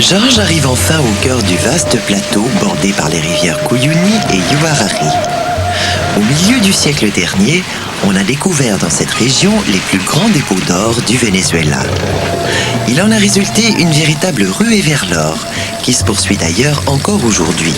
Georges arrive enfin au cœur du vaste plateau bordé par les rivières Cuyuni et Yuarari. Au milieu du siècle dernier, on a découvert dans cette région les plus grands dépôts d'or du Venezuela. Il en a résulté une véritable ruée vers l'or, qui se poursuit d'ailleurs encore aujourd'hui.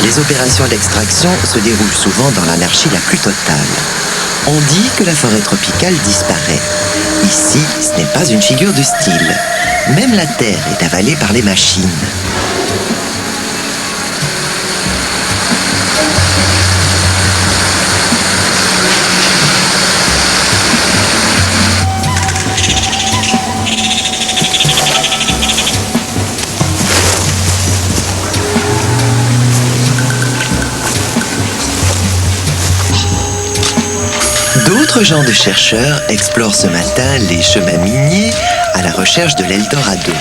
Les opérations d'extraction se déroulent souvent dans l'anarchie la plus totale. On dit que la forêt tropicale disparaît. Ici, ce n'est pas une figure de style. Même la terre est avalée par les machines. D'autres genres de chercheurs explorent ce matin les chemins miniers à la recherche de l'Eldorado.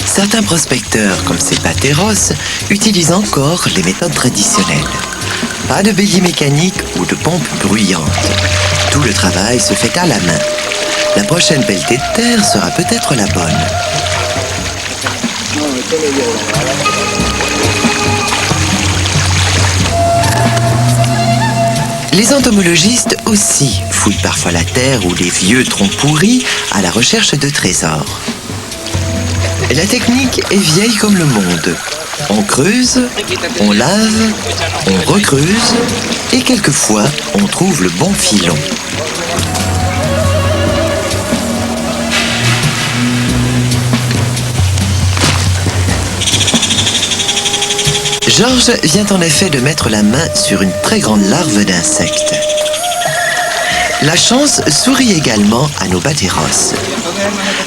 Certains prospecteurs, comme ces Bateros, utilisent encore les méthodes traditionnelles. Pas de bélier mécanique ou de pompe bruyante. Tout le travail se fait à la main. La prochaine pelletée de terre sera peut-être la bonne. Les entomologistes aussi fouillent parfois la terre ou les vieux troncs pourris à la recherche de trésors. La technique est vieille comme le monde. On creuse, on lave, on recreuse et quelquefois on trouve le bon filon. Georges vient en effet de mettre la main sur une très grande larve d'insecte. La chance sourit également à nos Bateros.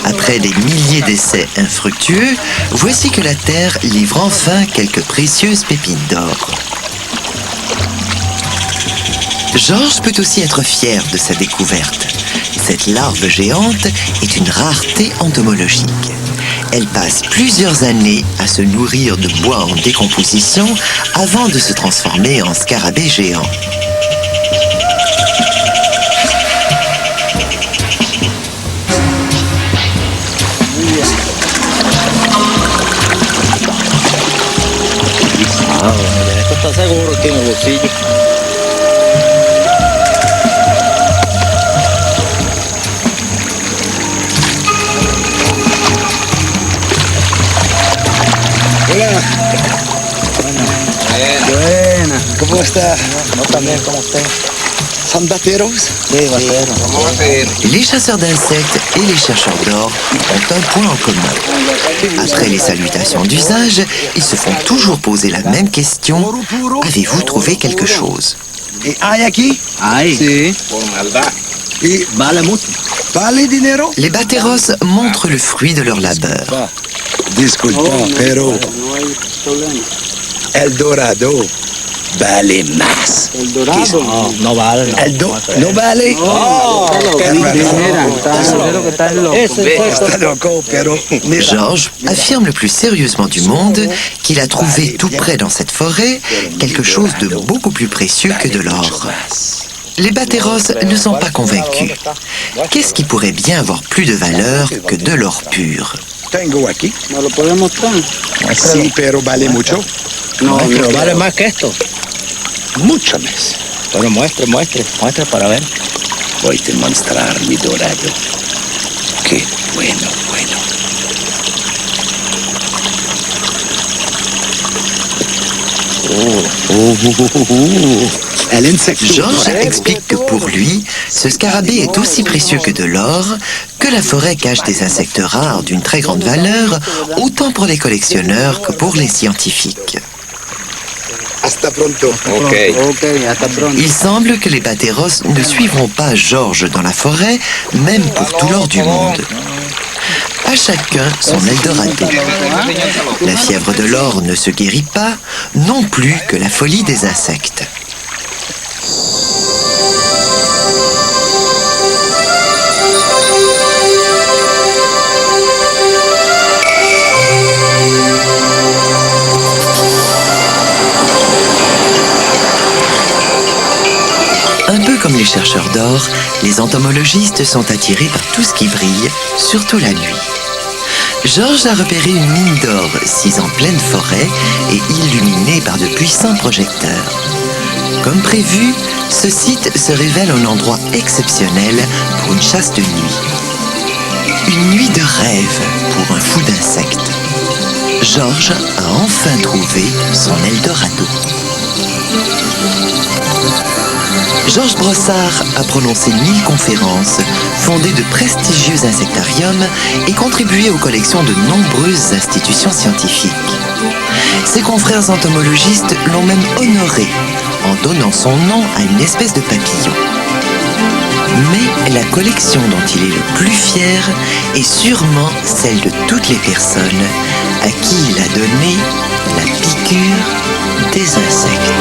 Après des milliers d'essais infructueux, voici que la Terre livre enfin quelques précieuses pépites d'or. Georges peut aussi être fier de sa découverte. Cette larve géante est une rareté entomologique. Elle passe plusieurs années à se nourrir de bois en décomposition avant de se transformer en scarabée géant. Esto está seguro, tiene bolsillo. Hola. Buena. ¿Cómo está? No, también, ¿cómo usted? ¿Son bateros? Sí, batero. Les chasseurs d'insectes et les chercheurs d'or ont un point en commun. Après les salutations d'usage, ils se font toujours poser la même question. Avez-vous trouvé quelque chose? ¿Y hay aquí? Ay, Sí. ¿Y vale mucho. vale dinero? Les Bateros montrent le fruit de leur labeur. Disculpa, pero El Dorado vale más. El dorado. No, no vale. No. ¿No vale? Está loco, pero mira. Georges affirme le plus sérieusement du monde qu'il a trouvé tout près dans cette forêt quelque chose de beaucoup plus précieux que de l'or. Les Bateros ne sont pas convaincus. Qu'est-ce qui pourrait bien avoir plus de valeur que de l'or pur? Tengo aquí. ¿Me lo puede mostrar? Sí, pero vale mucho. No, Pero vale más que esto. Mucho más. Pero muestre para ver. Voy a demostrar mi dorado. Qué bueno, bueno. Georges explique que pour lui, ce scarabée est aussi précieux que de l'or, que la forêt cache des insectes rares d'une très grande valeur, autant pour les collectionneurs que pour les scientifiques. Hasta pronto. Ok, hasta pronto. Il semble que les Bateros ne suivront pas Georges dans la forêt, même pour tout l'or du monde. À chacun son Eldorado. La fièvre de l'or ne se guérit pas, non plus que la folie des insectes. les chercheurs d'or, les entomologistes sont attirés par tout ce qui brille, surtout la nuit. Georges a repéré une mine d'or sise en pleine forêt et illuminée par de puissants projecteurs. Comme prévu, ce site se révèle un endroit exceptionnel pour une chasse de nuit. Une nuit de rêve pour un fou d'insectes. Georges a enfin trouvé son Eldorado. Georges Brossard a prononcé 1000 conférences, fondé de prestigieux insectariums et contribué aux collections de nombreuses institutions scientifiques. Ses confrères entomologistes l'ont même honoré en donnant son nom à une espèce de papillon. Mais la collection dont il est le plus fier est sûrement celle de toutes les personnes à qui il a donné la piqûre des insectes.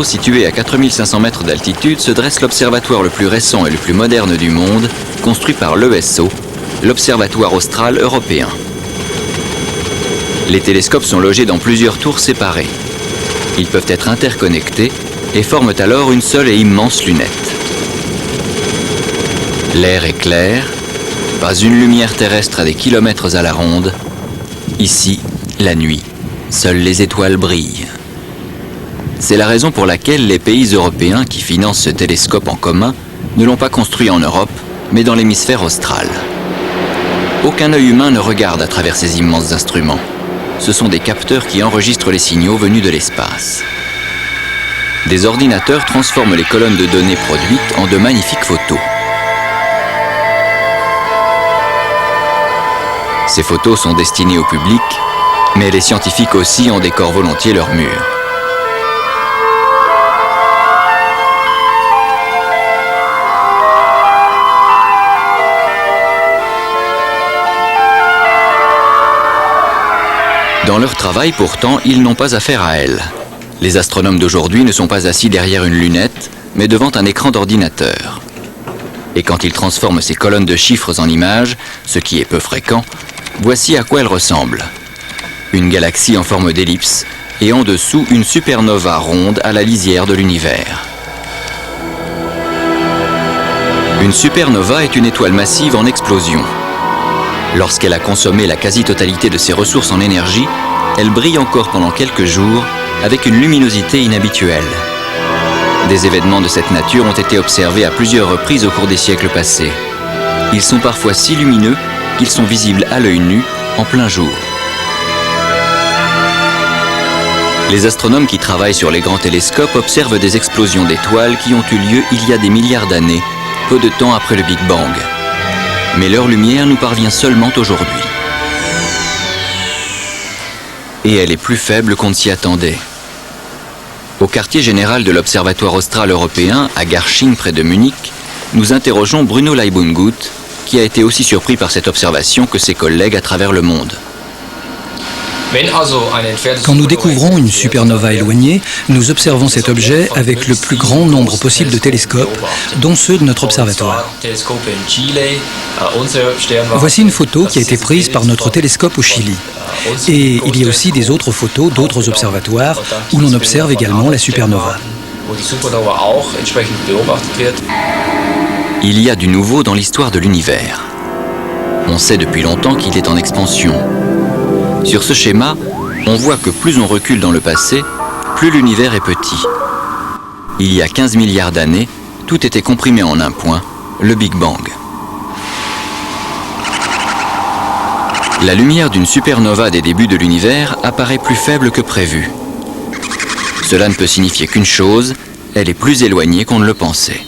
Situé à 4500 mètres d'altitude, se dresse l'observatoire le plus récent et le plus moderne du monde, construit par l'ESO, l'Observatoire austral européen. Les télescopes sont logés dans plusieurs tours séparées. Ils peuvent être interconnectés et forment alors une seule et immense lunette. L'air est clair, pas une lumière terrestre à des kilomètres à la ronde. Ici, la nuit, seules les étoiles brillent. C'est la raison pour laquelle les pays européens qui financent ce télescope en commun ne l'ont pas construit en Europe, mais dans l'hémisphère austral. Aucun œil humain ne regarde à travers ces immenses instruments. Ce sont des capteurs qui enregistrent les signaux venus de l'espace. Des ordinateurs transforment les colonnes de données produites en de magnifiques photos. Ces photos sont destinées au public, mais les scientifiques aussi en décorent volontiers leurs murs. Dans leur travail, pourtant, ils n'ont pas affaire à elles. Les astronomes d'aujourd'hui ne sont pas assis derrière une lunette, mais devant un écran d'ordinateur. Et quand ils transforment ces colonnes de chiffres en images, ce qui est peu fréquent, voici à quoi elles ressemblent. Une galaxie en forme d'ellipse, et en dessous une supernova ronde à la lisière de l'univers. Une supernova est une étoile massive en explosion. Lorsqu'elle a consommé la quasi-totalité de ses ressources en énergie, elle brille encore pendant quelques jours avec une luminosité inhabituelle. Des événements de cette nature ont été observés à plusieurs reprises au cours des siècles passés. Ils sont parfois si lumineux qu'ils sont visibles à l'œil nu en plein jour. Les astronomes qui travaillent sur les grands télescopes observent des explosions d'étoiles qui ont eu lieu il y a des milliards d'années, peu de temps après le Big Bang. Mais leur lumière nous parvient seulement aujourd'hui. Et elle est plus faible qu'on ne s'y attendait. Au quartier général de l'Observatoire austral européen, à Garching près de Munich, nous interrogeons Bruno Leibundgut, qui a été aussi surpris par cette observation que ses collègues à travers le monde. Quand nous découvrons une supernova éloignée, nous observons cet objet avec le plus grand nombre possible de télescopes, dont ceux de notre observatoire. Voici une photo qui a été prise par notre télescope au Chili. Et il y a aussi des autres photos d'autres observatoires où l'on observe également la supernova. Il y a du nouveau dans l'histoire de l'univers. On sait depuis longtemps qu'il est en expansion. Sur ce schéma, on voit que plus on recule dans le passé, plus l'univers est petit. Il y a 15 milliards d'années, tout était comprimé en un point, le Big Bang. La lumière d'une supernova des débuts de l'univers apparaît plus faible que prévu. Cela ne peut signifier qu'une chose, elle est plus éloignée qu'on ne le pensait.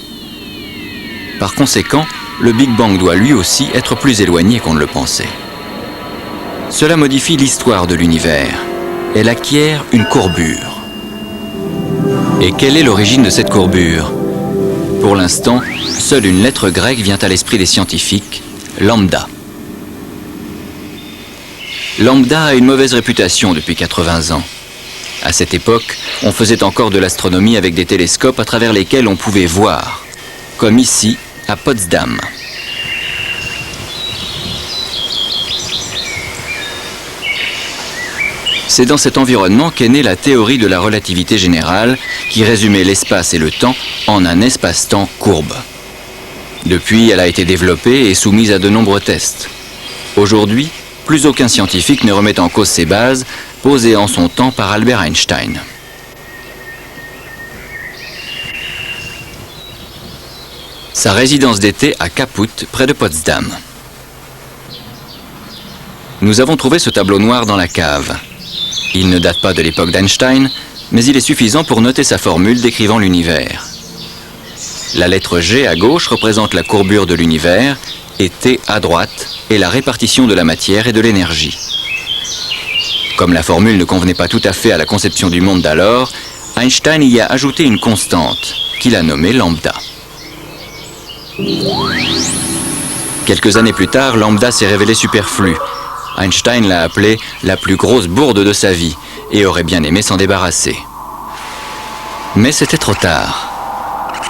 Par conséquent, le Big Bang doit lui aussi être plus éloigné qu'on ne le pensait. Cela modifie l'histoire de l'univers. Elle acquiert une courbure. Et quelle est l'origine de cette courbure? Pour l'instant, seule une lettre grecque vient à l'esprit des scientifiques, lambda. Lambda a une mauvaise réputation depuis 80 ans. À cette époque, on faisait encore de l'astronomie avec des télescopes à travers lesquels on pouvait voir, comme ici, à Potsdam. C'est dans cet environnement qu'est née la théorie de la relativité générale qui résumait l'espace et le temps en un espace-temps courbe. Depuis, elle a été développée et soumise à de nombreux tests. Aujourd'hui, plus aucun scientifique ne remet en cause ses bases, posées en son temps par Albert Einstein. Sa résidence d'été à Kaput, près de Potsdam. Nous avons trouvé ce tableau noir dans la cave. Il ne date pas de l'époque d'Einstein, mais il est suffisant pour noter sa formule décrivant l'univers. La lettre G à gauche représente la courbure de l'univers, et T à droite est la répartition de la matière et de l'énergie. Comme la formule ne convenait pas tout à fait à la conception du monde d'alors, Einstein y a ajouté une constante, qu'il a nommée lambda. Quelques années plus tard, lambda s'est révélé superflu. Einstein l'a appelée la plus grosse bourde de sa vie et aurait bien aimé s'en débarrasser. Mais c'était trop tard.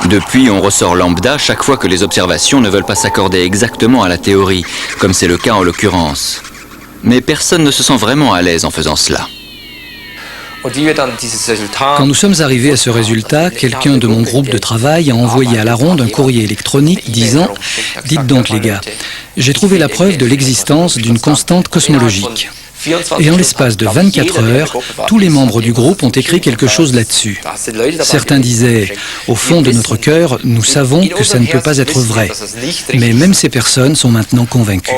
Depuis, on ressort lambda chaque fois que les observations ne veulent pas s'accorder exactement à la théorie, comme c'est le cas en l'occurrence. Mais personne ne se sent vraiment à l'aise en faisant cela. Quand nous sommes arrivés à ce résultat, quelqu'un de mon groupe de travail a envoyé à la ronde un courrier électronique disant « Dites donc les gars, j'ai trouvé la preuve de l'existence d'une constante cosmologique. » Et en l'espace de 24 heures, tous les membres du groupe ont écrit quelque chose là-dessus. Certains disaient « Au fond de notre cœur, nous savons que ça ne peut pas être vrai. » Mais même ces personnes sont maintenant convaincues.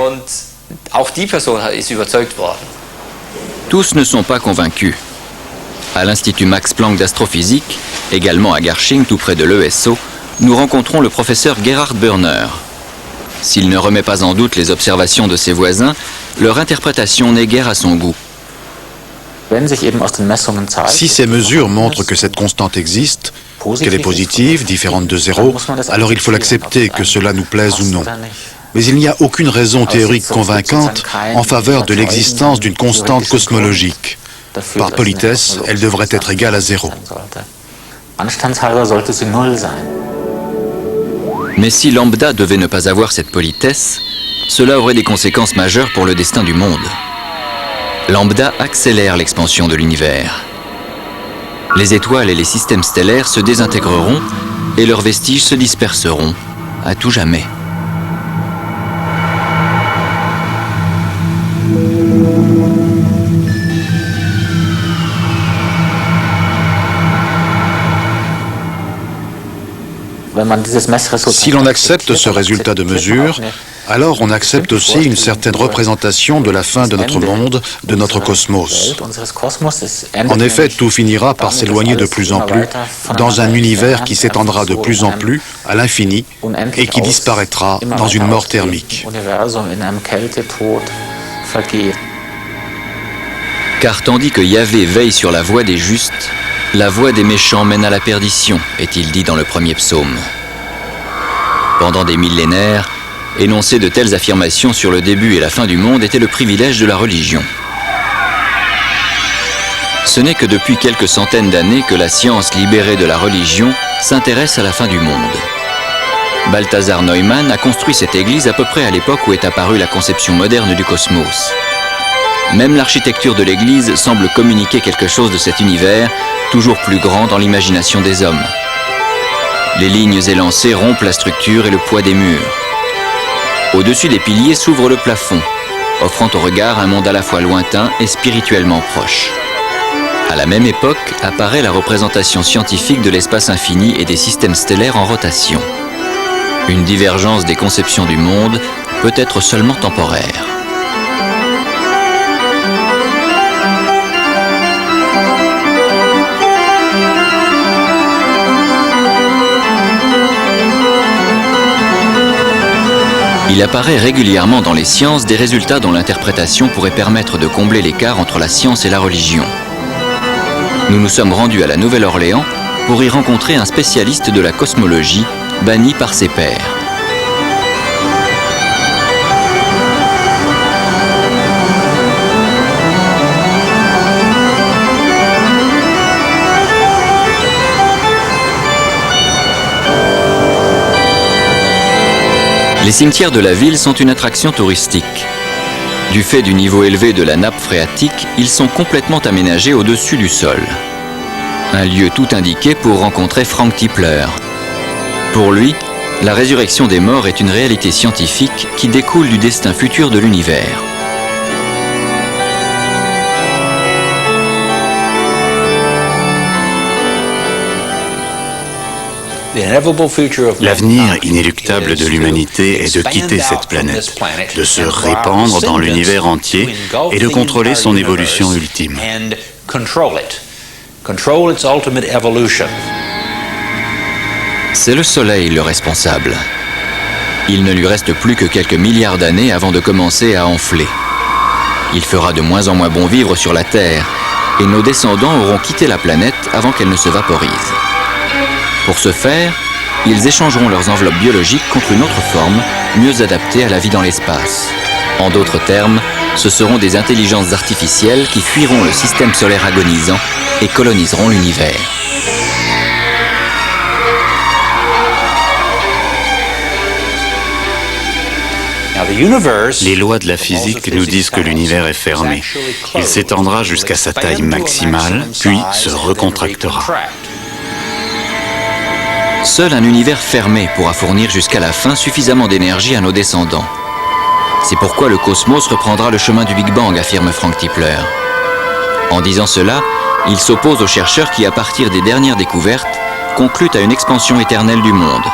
Tous ne sont pas convaincus. À l'Institut Max Planck d'astrophysique, également à Garching, tout près de l'ESO, nous rencontrons le professeur Gerhard Börner. S'il ne remet pas en doute les observations de ses voisins, leur interprétation n'est guère à son goût. Si ces mesures montrent que cette constante existe, qu'elle est positive, différente de zéro, alors il faut l'accepter, que cela nous plaise ou non. Mais il n'y a aucune raison théorique convaincante en faveur de l'existence d'une constante cosmologique. Par politesse, elle devrait être égale à zéro. Mais si lambda devait ne pas avoir cette politesse, cela aurait des conséquences majeures pour le destin du monde. Lambda accélère l'expansion de l'univers. Les étoiles et les systèmes stellaires se désintégreront et leurs vestiges se disperseront à tout jamais. Si l'on accepte ce résultat de mesure, alors on accepte aussi une certaine représentation de la fin de notre monde, de notre cosmos. En effet, tout finira par s'éloigner de plus en plus dans un univers qui s'étendra de plus en plus à l'infini et qui disparaîtra dans une mort thermique. Car tandis que Yahvé veille sur la voie des justes, la voie des méchants mène à la perdition, est-il dit dans le premier psaume. Pendant des millénaires, énoncer de telles affirmations sur le début et la fin du monde était le privilège de la religion. Ce n'est que depuis quelques centaines d'années que la science libérée de la religion s'intéresse à la fin du monde. Balthasar Neumann a construit cette église à peu près à l'époque où est apparue la conception moderne du cosmos. Même l'architecture de l'église semble communiquer quelque chose de cet univers, toujours plus grand dans l'imagination des hommes. Les lignes élancées rompent la structure et le poids des murs. Au-dessus des piliers s'ouvre le plafond, offrant au regard un monde à la fois lointain et spirituellement proche. À la même époque apparaît la représentation scientifique de l'espace infini et des systèmes stellaires en rotation. Une divergence des conceptions du monde peut être seulement temporaire. Il apparaît régulièrement dans les sciences des résultats dont l'interprétation pourrait permettre de combler l'écart entre la science et la religion. Nous nous sommes rendus à la Nouvelle-Orléans pour y rencontrer un spécialiste de la cosmologie banni par ses pairs. Les cimetières de la ville sont une attraction touristique. Du fait du niveau élevé de la nappe phréatique, ils sont complètement aménagés au-dessus du sol. Un lieu tout indiqué pour rencontrer Frank Tipler. Pour lui, la résurrection des morts est une réalité scientifique qui découle du destin futur de l'univers. L'avenir inéluctable de l'humanité est de quitter cette planète, de se répandre dans l'univers entier et de contrôler son évolution ultime. C'est le Soleil le responsable. Il ne lui reste plus que quelques milliards d'années avant de commencer à enfler. Il fera de moins en moins bon vivre sur la Terre et nos descendants auront quitté la planète avant qu'elle ne se vaporise. Pour ce faire, ils échangeront leurs enveloppes biologiques contre une autre forme, mieux adaptée à la vie dans l'espace. En d'autres termes, ce seront des intelligences artificielles qui fuiront le système solaire agonisant et coloniseront l'univers. Les lois de la physique nous disent que l'univers est fermé. Il s'étendra jusqu'à sa taille maximale, puis se recontractera. Seul un univers fermé pourra fournir jusqu'à la fin suffisamment d'énergie à nos descendants. C'est pourquoi le cosmos reprendra le chemin du Big Bang, affirme Frank Tipler. En disant cela, il s'oppose aux chercheurs qui, à partir des dernières découvertes, concluent à une expansion éternelle du monde.